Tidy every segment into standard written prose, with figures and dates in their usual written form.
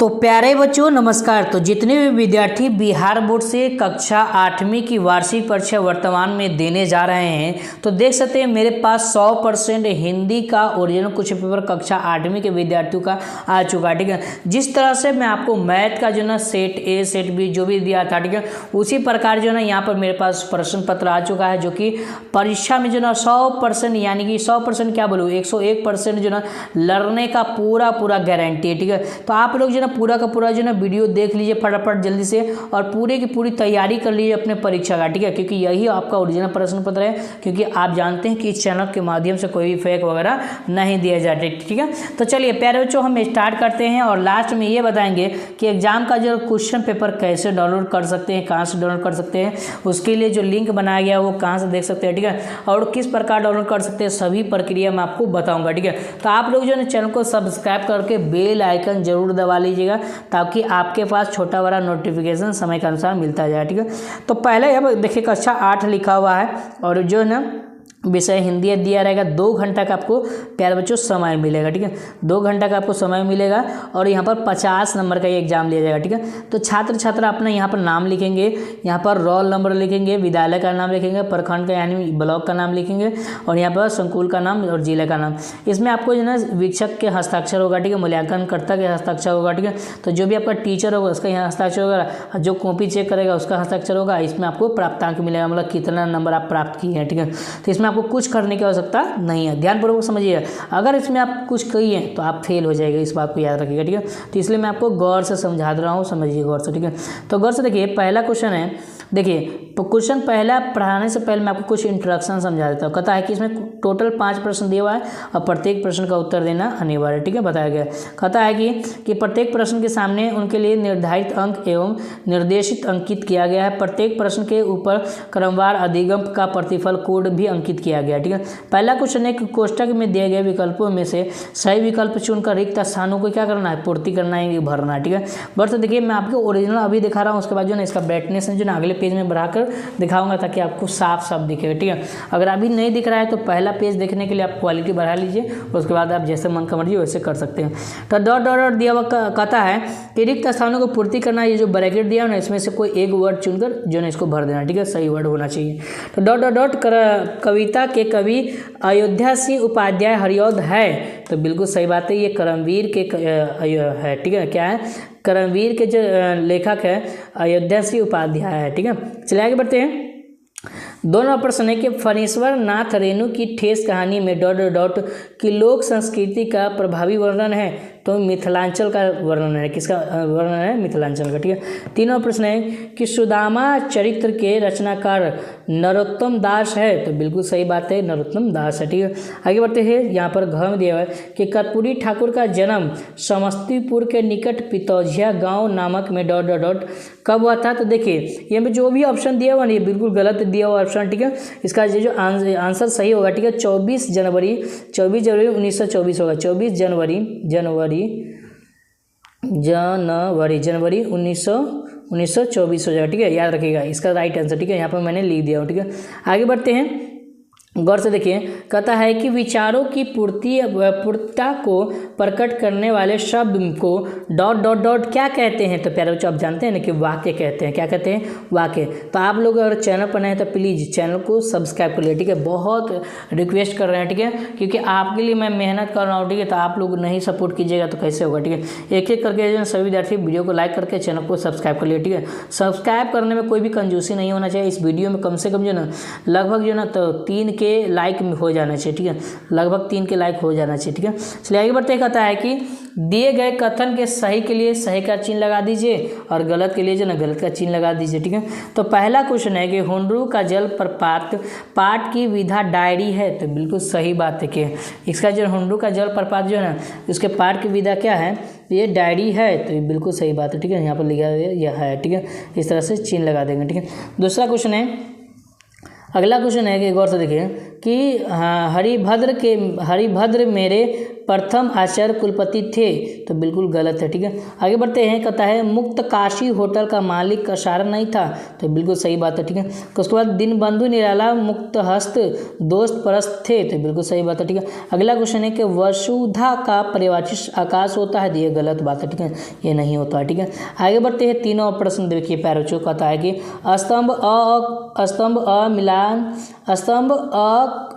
तो प्यारे बच्चों नमस्कार। तो जितने भी विद्यार्थी बिहार बोर्ड से कक्षा 8वीं की वार्षिक परीक्षा वर्तमान में देने जा रहे हैं तो देख सकते हैं मेरे पास 100% हिंदी का ओरिजिनल क्वेश्चन पेपर कक्षा 8वीं के विद्यार्थियों का आ चुका है। ठीक है, जिस तरह से मैं आपको मैथ का जो ना सेट ए सेट बी जो भी दिया था, ठीक है, उसी प्रकार जो ना यहाँ पर मेरे पास प्रश्न पत्र आ चुका है जो कि परीक्षा में जो ना 100% यानी कि 100% क्या बोलूँ 101% जो ना लड़ने का पूरा गारंटी है। ठीक है, तो आप लोग जो पूरा का पूरा जो ना वीडियो देख लीजिए फटाफट जल्दी से और पूरे की पूरी तैयारी कर लीजिए अपने परीक्षा का। ठीक है, क्योंकि यही आपका ओरिजिनल प्रश्न पत्र है, क्योंकि आप जानते हैं कि इस चैनल के माध्यम से कोई भी फेक वगैरह नहीं दिया जाते। ठीक है, तो चलिए प्यारे बच्चों हम स्टार्ट करते हैं और लास्ट में ये बताएंगे कि एग्जाम का जो क्वेश्चन पेपर कैसे डाउनलोड कर सकते हैं, कहाँ से डाउनलोड कर सकते हैं, उसके लिए जो लिंक बनाया गया वो कहाँ से देख सकते हैं। ठीक है, और किस प्रकार डाउनलोड कर सकते हैं, सभी प्रक्रिया मैं आपको बताऊंगा। ठीक है, तो आप लोग जो है चैनल को सब्सक्राइब करके बेल आइकन जरूर दबा लीजिएगा ताकि आपके पास छोटा बड़ा नोटिफिकेशन समय के अनुसार मिलता जाए। ठीक है, तो पहले अब देखिए कक्षा 8 लिखा हुआ है और जो है ना विषय हिंदी दिया रहेगा। 2 घंटा का आपको प्यारे बच्चों समय मिलेगा। ठीक है, 2 घंटा का आपको समय मिलेगा और यहाँ पर 50 नंबर का ये एग्जाम लिया जाएगा। ठीक है, तो छात्र अपना यहाँ पर नाम लिखेंगे, यहाँ पर रोल नंबर लिखेंगे, विद्यालय का नाम लिखेंगे, प्रखंड का यानी ब्लॉक का नाम लिखेंगे और यहाँ पर संकुल का नाम और जिले का नाम। इसमें आपको जो है वीक्षक के हस्ताक्षर होगा। ठीक है, मूल्यांकनकर्ता के हस्ताक्षर होगा। ठीक है, तो जो भी आपका टीचर होगा उसका यहाँ हस्ताक्षर होगा, जो कॉपी चेक करेगा उसका हस्ताक्षर होगा। इसमें आपको प्राप्तांक मिलेगा, मतलब कितना नंबर आप प्राप्त किए हैं। ठीक है, तो इसमें आपको कुछ करने की आवश्यकता नहीं है, ध्यानपूर्वक समझिए। अगर इसमें आप कुछ किए तो आप फेल हो जाएगा, इस बात को याद रखिएगा। ठीक है, तो इसलिए मैं आपको गौर से समझा रहा हूँ, समझिए गौर से। ठीक है, तो गौर से देखिए पहला क्वेश्चन है। देखिए तो क्वेश्चन पहला पढ़ाने से पहले मैं आपको कुछ इंट्रोडक्शन समझा देता हूँ। कहता है कि इसमें टोटल 5 प्रश्न दिया हुआ है और प्रत्येक प्रश्न का उत्तर देना अनिवार्य है। ठीक है, बताया गया। कहता है कि प्रत्येक प्रश्न के सामने उनके लिए निर्धारित अंक एवं निर्देशित अंकित किया गया है। प्रत्येक प्रश्न के ऊपर क्रमवार अधिगम का प्रतिफल कोड भी अंकित किया गया। ठीक है, पहला क्वेश्चन एक कोष्टक में दिए गए विकल्पों में से सही विकल्प चुनकर रिक्त स्थानों को क्या करना है, पूर्ति करना है, भरना है। ठीक है, बट देखिए मैं आपको ओरिजिनल अभी दिखा रहा हूँ, उसके बाद जो ना इसका ब्राइटनेस जो ना अगले पेज में बढ़ाकर दिखाऊंगा ताकि आपको साफ दिखेगा। ठीक है, अगर अभी नहीं दिख रहा है तो पहला पेज देखने के लिए आप क्वालिटी बढ़ा लीजिए, उसके बाद आप जैसे मन का मर्जी वैसे कर सकते हैं। तो डॉट डॉट दिया हुआ कहता है कि रिक्त स्थानों को पूर्ति करना, ये जो ब्रैकेट दिया है ना इसमें से कोई एक वर्ड चुनकर जो है इसको भर देना। ठीक है, सही वर्ड होना चाहिए। तो डॉट डॉट डॉट कविता के कवि अयोध्या सिंह उपाध्याय हरिऔध है, तो बिल्कुल सही बात है, ये करमवीर के है। ठीक है, क्या है, करमवीर के जो लेखक है अयोध्या सिंह उपाध्याय है। ठीक है, चलिए आगे बढ़ते हैं। 2 नंबर प्रश्न है कि फणीश्वर नाथ रेणु की ठेस कहानी में डॉट डॉट की लोक संस्कृति का प्रभावी वर्णन है, तो मिथिलांचल का वर्णन है। किसका वर्णन है, मिथिलांचल का। ठीक है, 3 नंबर प्रश्न है कि सुदामा चरित्र के रचनाकार नरोत्तम दास है, तो बिल्कुल सही बात है, नरोत्तम दास है। ठीक है, आगे बढ़ते हैं। यहाँ पर घ में दिया हुआ है कि कर्पूरी ठाकुर का जन्म समस्तीपुर के निकट पितौझिया गांव नामक में डॉट डॉट डॉट कब हुआ था। तो देखिए यहाँ पे जो भी ऑप्शन दिया हुआ ना ये बिल्कुल गलत दिया हुआ ऑप्शन। ठीक है, इसका ये जो आंसर सही होगा, ठीक है, 24 जनवरी 1924 होगा। 24 जनवरी 1924 हो जाएगा। ठीक है, याद रखिएगा इसका राइट आंसर। ठीक है, यहाँ पर मैंने लिख दिया हूँ। ठीक है, आगे बढ़ते हैं। गौर से देखिए कहता है कि विचारों की पूर्णता को प्रकट करने वाले शब्द को डॉट डॉट डॉट क्या कहते हैं। तो प्यारे बच्चों आप जानते हैं ना कि वाक्य कहते हैं। क्या कहते हैं, वाक्य। तो आप लोग अगर चैनल पर नए हैं तो प्लीज़ चैनल को सब्सक्राइब कर लीजिए। ठीक है, बहुत रिक्वेस्ट कर रहे हैं। ठीक है, क्योंकि आपके लिए मैं मेहनत कर रहा हूँ। ठीक है, तो आप लोग नहीं सपोर्ट कीजिएगा तो कैसे होगा। ठीक है, एक एक करके जो सभी विद्यार्थी वीडियो को लाइक करके चैनल को सब्सक्राइब कर लिए। ठीक है, सब्सक्राइब करने में कोई भी कंजूसी नहीं होना चाहिए। इस वीडियो में कम से कम जो ना लगभग जो ना तो 3 के लाइक हो जाना चाहिए। ठीक है, लगभग 3 के लाइक हो जाना चाहिए। ठीक है, चलिए आगे बढ़ते। कहता है कि दिए गए कथन के सही के लिए सही का चिन्ह लगा दीजिए और गलत के लिए जो ना गलत का चिन्ह लगा दीजिए। ठीक है, तो पहला क्वेश्चन है कि हुंडरू का जल प्रपात पाठ की विधा डायरी है, तो बिल्कुल सही बात है कि इसका जो हुंडरू का जल प्रपात जो है ना उसके पाठ की विधा क्या है, ये डायरी है, तो ये बिल्कुल सही बात है। ठीक है, यहाँ पर लिखा यह है। ठीक है, इस तरह से चिन्ह लगा देंगे। ठीक है, दूसरा क्वेश्चन है, अगला क्वेश्चन है कि गौर से देखिए कि हरिभद्र मेरे प्रथम आचार्य कुलपति थे, तो बिल्कुल गलत है। ठीक है, आगे बढ़ते हैं। कहता है मुक्त काशी होटल का मालिक कसारा नहीं था, तो बिल्कुल सही बात है। ठीक है, तो उसके बाद दीनबंधु निराला मुक्त हस्त दोस्त परस्त थे, तो बिल्कुल सही बात है। ठीक है, अगला क्वेश्चन है कि वसुधा का पर्यायवाची आकाश होता है, तो ये गलत बात है। ठीक है, ये नहीं होता है। ठीक है, आगे बढ़ते हैं। तीनों प्रश्न देखिए प्यारे बच्चों, कहता है कि स्तंभ अ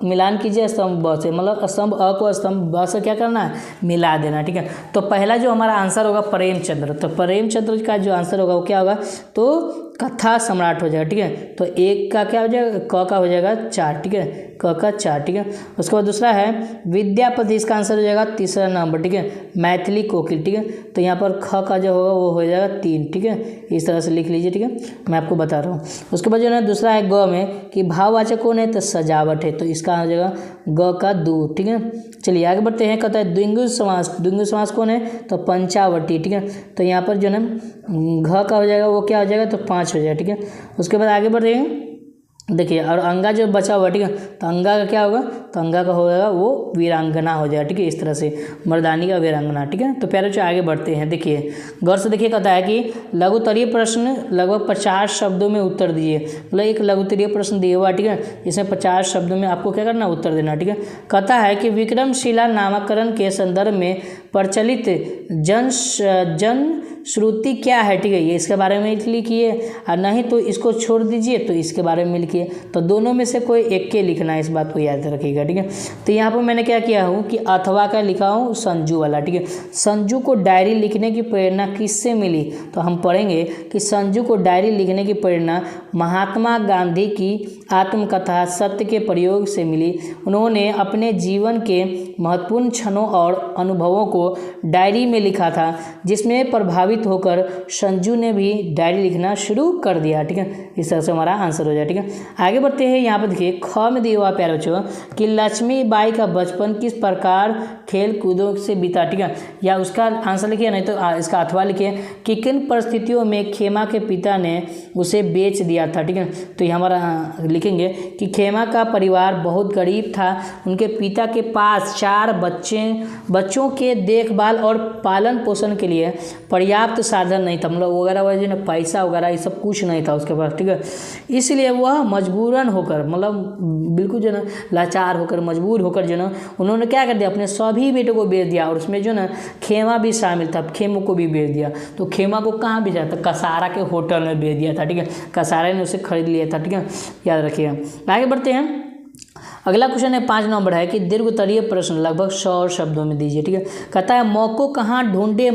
मिलान कीजिए स्तंभ ब से, मतलब स्तंभ अ को स्तंभ ब से क्या करना है, मिला देना। ठीक है, तो पहला जो हमारा आंसर होगा प्रेमचंद्र, तो प्रेमचंद्र का जो आंसर होगा वो क्या होगा, तो कथा सम्राट हो जाएगा। ठीक है, तो एक का क्या हो जाएगा, क का हो जाएगा 4। ठीक है, क का 4। ठीक है, उसके बाद दूसरा है विद्यापति, इसका आंसर हो जाएगा तीसरा नंबर। ठीक है, मैथिली कोकिल। ठीक है, तो यहाँ पर ख का जो होगा वो हो जाएगा 3। ठीक है, इस तरह से लिख लीजिए। ठीक है, मैं आपको बता रहा हूँ। उसके बाद जो है दूसरा है ग में कि भाववाचक कौन है, तो सजावट है, तो इसका हो जाएगा ग का 2। ठीक है, चलिए आगे बढ़ते हैं। कहता है द्विगु समास कौन है, तो पंचावटी। ठीक है, तो यहाँ पर जो है घ का हो जाएगा वो क्या हो जाएगा, तो 5 हो जाएगा। ठीक है, उसके बाद आगे बढ़ रहे हैं। देखिए और अंगा जो बचा हुआ, ठीक है, तो अंगा का क्या होगा, तो अंगा का हो जाएगा वो वीरांगना हो जाएगा। ठीक है, इस तरह से मर्दानी का वीरांगना। ठीक है, तो प्यारे बच्चों आगे बढ़ते हैं। देखिए गौर से देखिए, कहता है कि लघुत्तरीय प्रश्न लगभग 50 शब्दों में उत्तर दीजिए, मतलब एक लघुत्तरीय प्रश्न दिया हुआ। ठीक है, इसमें 50 शब्दों में आपको क्या करना, उत्तर देना। ठीक है, कहता है कि विक्रमशिला नामकरण के संदर्भ में प्रचलित जन श्रुति क्या है। ठीक है, ये इसके बारे में लिखिए, और नहीं तो इसको छोड़ दीजिए, तो इसके बारे में लिखिए, तो दोनों में से कोई एक के लिखना है, इस बात को याद रखिएगा। ठीक है, तो यहाँ पर मैंने क्या किया हूँ कि अथवा का लिखा हूँ संजू वाला। ठीक है, संजू को डायरी लिखने की प्रेरणा किससे मिली, तो हम पढ़ेंगे कि संजू को डायरी लिखने की प्रेरणा महात्मा गांधी की आत्मकथा सत्य के प्रयोग से मिली। उन्होंने अपने जीवन के महत्वपूर्ण क्षणों और अनुभवों को डायरी में लिखा था, जिसमें प्रभावित होकर संजू ने भी डायरी लिखना शुरू कर दिया। ठीक है, इस तरह से हमारा आंसर हो जाए। ठीक है, आगे बढ़ते हैं। यहाँ पर देखिए ख में दिया हुआ प्यारे बच्चों कि लक्ष्मीबाई का बचपन किस प्रकार खेल कूदों से बीता। ठीक है, या उसका आंसर लिखिए, नहीं तो इसका अथवा लिखिए कि किन परिस्थितियों में खेमा के पिता ने उसे बेच दिया था। ठीक है, तो ये हमारा लिखेंगे कि खेमा का परिवार बहुत गरीब था, उनके पिता के पास 4 बच्चों के देखभाल और पालन पोषण के लिए पर्याप्त साधन नहीं था, मतलब वगैरह जो है पैसा वगैरह ये सब कुछ नहीं था उसके पास। ठीक है, इसलिए वह मजबूरन होकर, मतलब बिल्कुल जो ना लाचार होकर, मजबूर होकर जो ना उन्होंने क्या कर दिया, अपने सभी बेटों को बेच दिया, और उसमें जो ना खेमा भी शामिल था, खेमों को भी बेच दिया। तो खेमा को कहाँ बेचा था, कसारा के होटल में बेच दिया था। ठीक है, कसारा ने उसे खरीद लिया था। ठीक है, याद रखिएगा। आगे बढ़ते हैं। अगला क्वेश्चन है 5 नंबर है कि दीर्घोत्तरीय प्रश्न लगभग 100 शब्दों में दीजिए। ठीक है, कहता है मौको कहाँ ढूंढे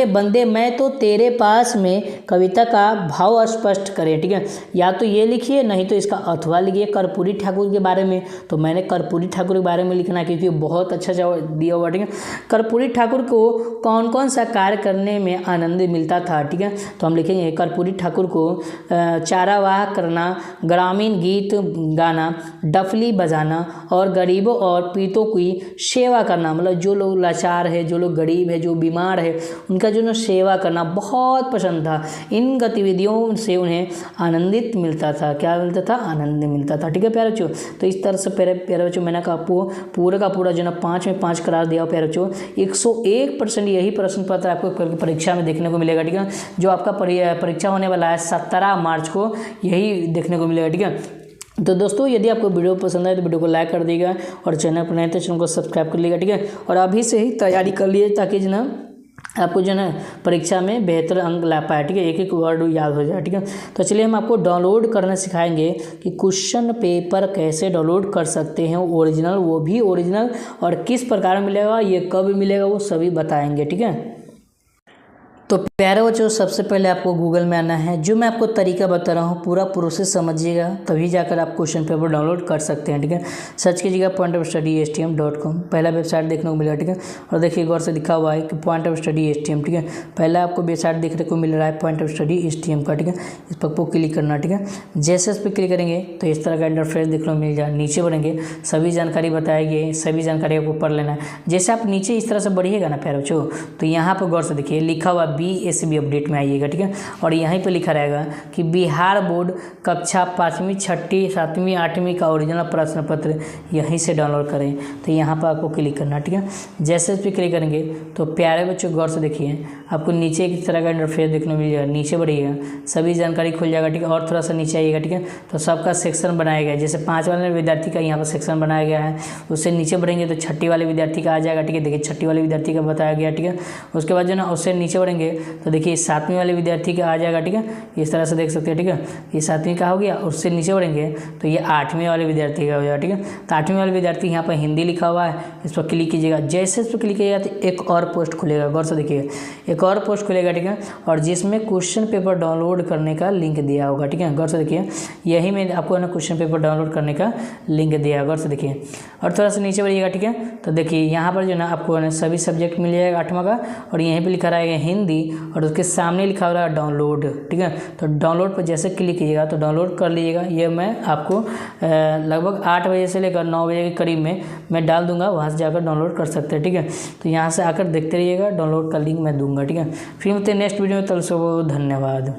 बंदे मैं तो तेरे पास में, कविता का भाव स्पष्ट करें। ठीक है, या तो ये लिखिए, नहीं तो इसका अथवा लिखिए कर्पूरी ठाकुर के बारे में। तो मैंने कर्पूरी ठाकुर के बारे में लिखना है क्योंकि बहुत अच्छा जवाब दिया हुआ। ठीक है, कर्पूरी ठाकुर को कौन कौन सा कार्य करने में आनंद मिलता था। ठीक है, तो हम लिखेंगे कर्पूरी ठाकुर को चारावाह करना, ग्रामीण गीत गाना, डफली बजाना और गरीबों और पीड़ितों की सेवा करना, मतलब जो लोग लाचार है, जो लोग गरीब है, जो बीमार है, उनका जो सेवा करना बहुत पसंद था। इन गतिविधियों से उन्हें आनंदित मिलता था। क्या मिलता था, आनंद मिलता था। ठीक है प्यारे बच्चों, तो इस तरह से प्यारे बच्चों मैंने आपको पूरा का पूरा जो ना 5 में 5 करार दिया प्यारे बच्चों। 101% यही प्रश्न पत्र आपको परीक्षा में देखने को मिलेगा। ठीक है, जो आपका परीक्षा होने वाला है 17 मार्च को, यही देखने को मिलेगा। ठीक है, तो दोस्तों यदि आपको वीडियो पसंद आए तो वीडियो को लाइक कर देगा, और चैनल पर नए तो चैनल को सब्सक्राइब कर लीजिएगा। ठीक है, और अभी से ही तैयारी कर लीजिए ताकि जो ना आपको जो है परीक्षा में बेहतर अंक ला पाए। ठीक है, एक एक वर्ड याद हो जाए। ठीक है, तो चलिए हम आपको डाउनलोड करना सिखाएंगे कि क्वेश्चन पेपर कैसे डाउनलोड कर सकते हैं, ओरिजिनल, वो भी ओरिजिनल, और किस प्रकार मिलेगा, ये कब मिलेगा, वो सभी बताएंगे। ठीक है, तो प्यारे बच्चों सबसे पहले आपको गूगल में आना है। जो मैं आपको तरीका बता रहा हूँ पूरा प्रोसेस समझिएगा, तभी जाकर आप क्वेश्चन पेपर डाउनलोड कर सकते हैं। ठीक है, सर्च कीजिएगा pointofstudy.stm.com, पहला वेबसाइट देखने को मिलेगा। ठीक है, और देखिए गौर से लिखा हुआ है कि पॉइंट ऑफ स्टडी STM। ठीक है, पहला आपको वेबसाइट देखने को मिल रहा है पॉइंट ऑफ स्टडी STM का। ठीक है, इस पर आपको क्लिक करना। ठीक है, जैसे इस पर क्लिक करेंगे तो इस तरह का इंटरफेस देखने को मिल जाए। नीचे बढ़ेंगे, सभी जानकारी बताई गई, सभी जानकारी आपको पढ़ लेना है। जैसे आप नीचे इस तरह से बढ़िएगा ना प्यारे बच्चों, तो यहाँ पर गौर से देखिए लिखा हुआ BSB अपडेट में आइएगा, ठीक है। और यहीं पे लिखा रहेगा कि बिहार बोर्ड कक्षा 5वीं 6वीं 7वीं 8वीं का ओरिजिनल प्रश्न पत्र यहीं से डाउनलोड करें। तो यहाँ पर आपको क्लिक करना, ठीक है। जैसे इस पर क्लिक करेंगे तो प्यारे बच्चों गौर से देखिए, आपको नीचे एक तरह का इंटरफेस देखने को मिल जाएगा। नीचे बढ़िएगा, सभी जानकारी खुल जाएगा, ठीक है। और थोड़ा सा नीचे आइएगा, ठीक है, तो सबका सेक्शन बनाया गया है। जैसे 5 वाले विद्यार्थी का यहाँ पर सेक्शन बनाया गया है। उससे नीचे बढ़ेंगे तो 6ठी वाले विद्यार्थी का आ जाएगा, ठीक है। देखिए 6ठी वाले विद्यार्थी का बताया गया, ठीक है। उसके बाद जो ना उससे नीचे बढ़ेंगे तो देखिए 7वीं वाले विद्यार्थी का आ जाएगा, ठीक है। इस तरह से देख सकते हैं, ठीक है। ये 7वीं का हो गया। उससे नीचे बढ़ेंगे तो ये 8वीं वाले विद्यार्थी का हो जाएगा, ठीक है। तो 8वीं वाले विद्यार्थी यहाँ पर हिंदी लिखा हुआ है, इस पर क्लिक कीजिएगा। जैसे इस पर क्लिक कीजिएगा तो एक और पोस्ट खुलेगा, गौर से देखिए, एक और पोस्ट खुलेगा, ठीक है। और जिसमें क्वेश्चन पेपर डाउनलोड करने का लिंक दिया होगा, ठीक है। गौर से देखिए, यही में आपको ना क्वेश्चन पेपर डाउनलोड करने का लिंक दिया है, गौर से देखिए। और थोड़ा सा नीचे बढ़िएगा, ठीक है। तो देखिए यहाँ पर जो ना आपको ना सभी सब्जेक्ट मिल जाएगा 8वां का, और यहीं पे लिखा रहेगा हिंदी, और उसके सामने लिखा हुआ है डाउनलोड, ठीक है। तो डाउनलोड पर जैसे क्लिक कीजिएगा तो डाउनलोड कर लीजिएगा। ये मैं आपको लगभग 8 बजे से लेकर 9 बजे के करीब में मैं डाल दूंगा, वहाँ से जाकर डाउनलोड कर सकते हैं, ठीक है। तो यहाँ से आकर देखते रहिएगा, डाउनलोड का लिंक मैं दूंगा, ठीक है। फिर मिलते हैं नेक्स्ट वीडियो में, तब सबको धन्यवाद।